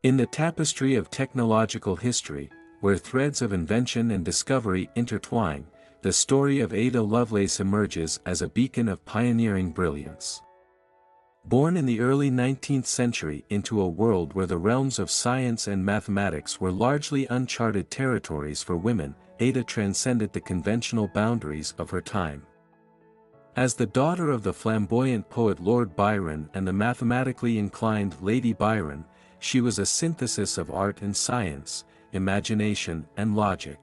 In the tapestry of technological history, where threads of invention and discovery intertwine, the story of Ada Lovelace emerges as a beacon of pioneering brilliance. Born in the early 19th century into a world where the realms of science and mathematics were largely uncharted territories for women, Ada transcended the conventional boundaries of her time. As the daughter of the flamboyant poet Lord Byron and the mathematically inclined Lady Byron, she was a synthesis of art and science, imagination and logic.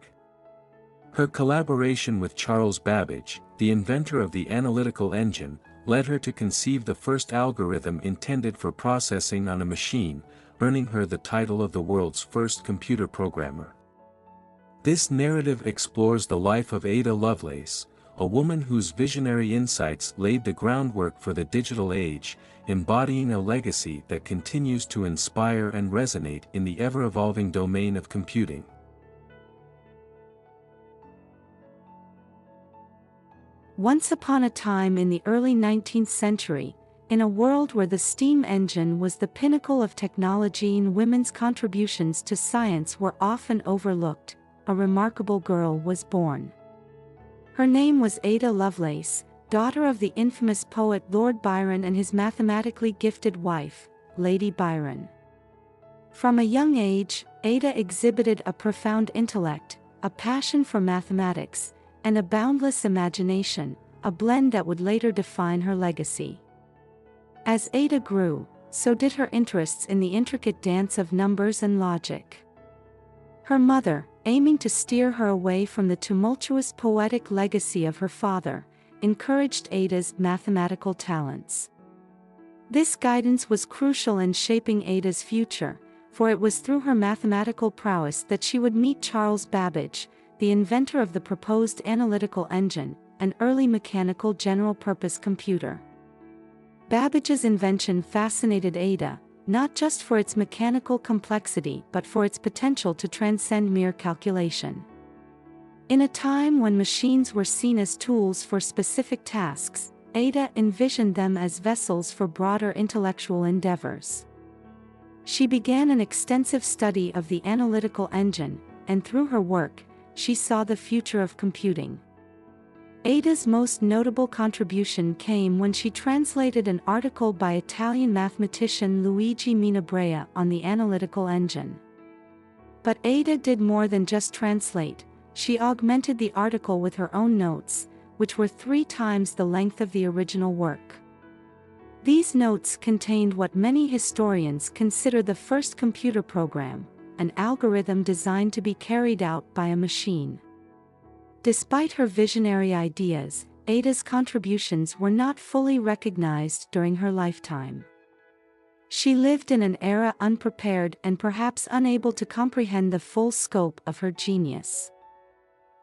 Her collaboration with Charles Babbage, the inventor of the analytical engine, led her to conceive the first algorithm intended for processing on a machine, earning her the title of the world's first computer programmer. This narrative explores the life of Ada Lovelace, a woman whose visionary insights laid the groundwork for the digital age, embodying a legacy that continues to inspire and resonate in the ever-evolving domain of computing. Once upon a time in the early 19th century, in a world where the steam engine was the pinnacle of technology and women's contributions to science were often overlooked, a remarkable girl was born. Her name was Ada Lovelace, daughter of the infamous poet Lord Byron and his mathematically gifted wife, Lady Byron. From a young age, Ada exhibited a profound intellect, a passion for mathematics, and a boundless imagination, a blend that would later define her legacy. As Ada grew, so did her interests in the intricate dance of numbers and logic. Her mother, aiming to steer her away from the tumultuous poetic legacy of her father, encouraged Ada's mathematical talents. This guidance was crucial in shaping Ada's future, for it was through her mathematical prowess that she would meet Charles Babbage, the inventor of the proposed analytical engine, an early mechanical general-purpose computer. Babbage's invention fascinated Ada, not just for its mechanical complexity but for its potential to transcend mere calculation. In a time when machines were seen as tools for specific tasks, Ada envisioned them as vessels for broader intellectual endeavors. She began an extensive study of the analytical engine, and through her work, she saw the future of computing. Ada's most notable contribution came when she translated an article by Italian mathematician Luigi Minabrea on the analytical engine. But Ada did more than just translate. She augmented the article with her own notes, which were 3 times the length of the original work. These notes contained what many historians consider the first computer program, an algorithm designed to be carried out by a machine. Despite her visionary ideas, Ada's contributions were not fully recognized during her lifetime. She lived in an era unprepared and perhaps unable to comprehend the full scope of her genius.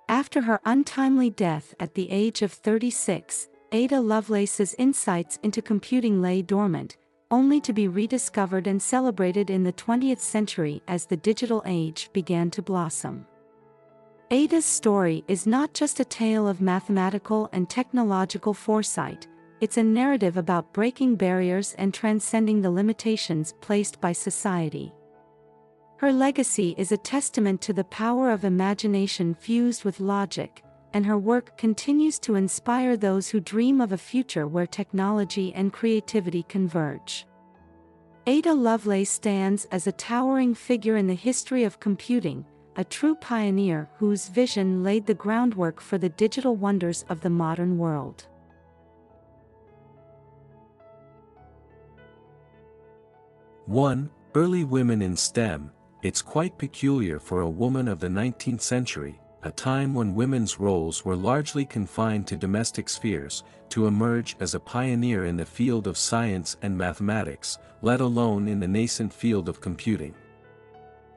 After her untimely death at the age of 36, Ada Lovelace's insights into computing lay dormant, only to be rediscovered and celebrated in the 20th century as the digital age began to blossom. Ada's story is not just a tale of mathematical and technological foresight, it's a narrative about breaking barriers and transcending the limitations placed by society. Her legacy is a testament to the power of imagination fused with logic, and her work continues to inspire those who dream of a future where technology and creativity converge. Ada Lovelace stands as a towering figure in the history of computing, a true pioneer whose vision laid the groundwork for the digital wonders of the modern world. One, early women in STEM. It's quite peculiar for a woman of the 19th century, a time when women's roles were largely confined to domestic spheres, to emerge as a pioneer in the field of science and mathematics, let alone in the nascent field of computing.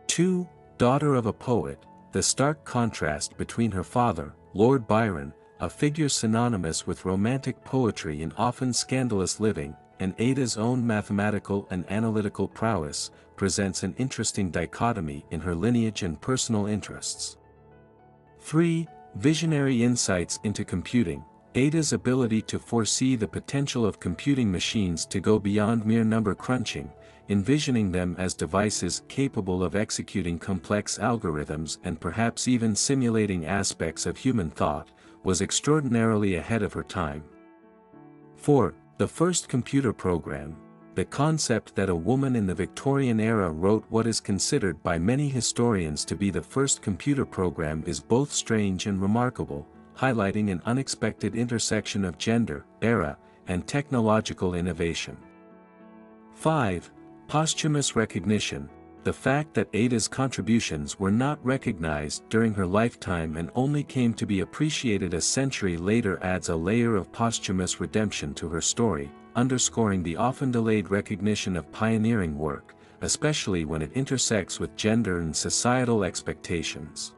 2. Daughter of a poet, the stark contrast between her father, Lord Byron, a figure synonymous with romantic poetry and often scandalous living, and Ada's own mathematical and analytical prowess, presents an interesting dichotomy in her lineage and personal interests. 3. Visionary insights into computing. Ada's ability to foresee the potential of computing machines to go beyond mere number crunching, envisioning them as devices capable of executing complex algorithms and perhaps even simulating aspects of human thought, was extraordinarily ahead of her time. 4. The first computer program. The concept that a woman in the Victorian era wrote what is considered by many historians to be the first computer program is both strange and remarkable, highlighting an unexpected intersection of gender, era, and technological innovation. 5. Posthumous recognition. The fact that Ada's contributions were not recognized during her lifetime and only came to be appreciated a century later adds a layer of posthumous redemption to her story, underscoring the often delayed recognition of pioneering work, especially when it intersects with gender and societal expectations.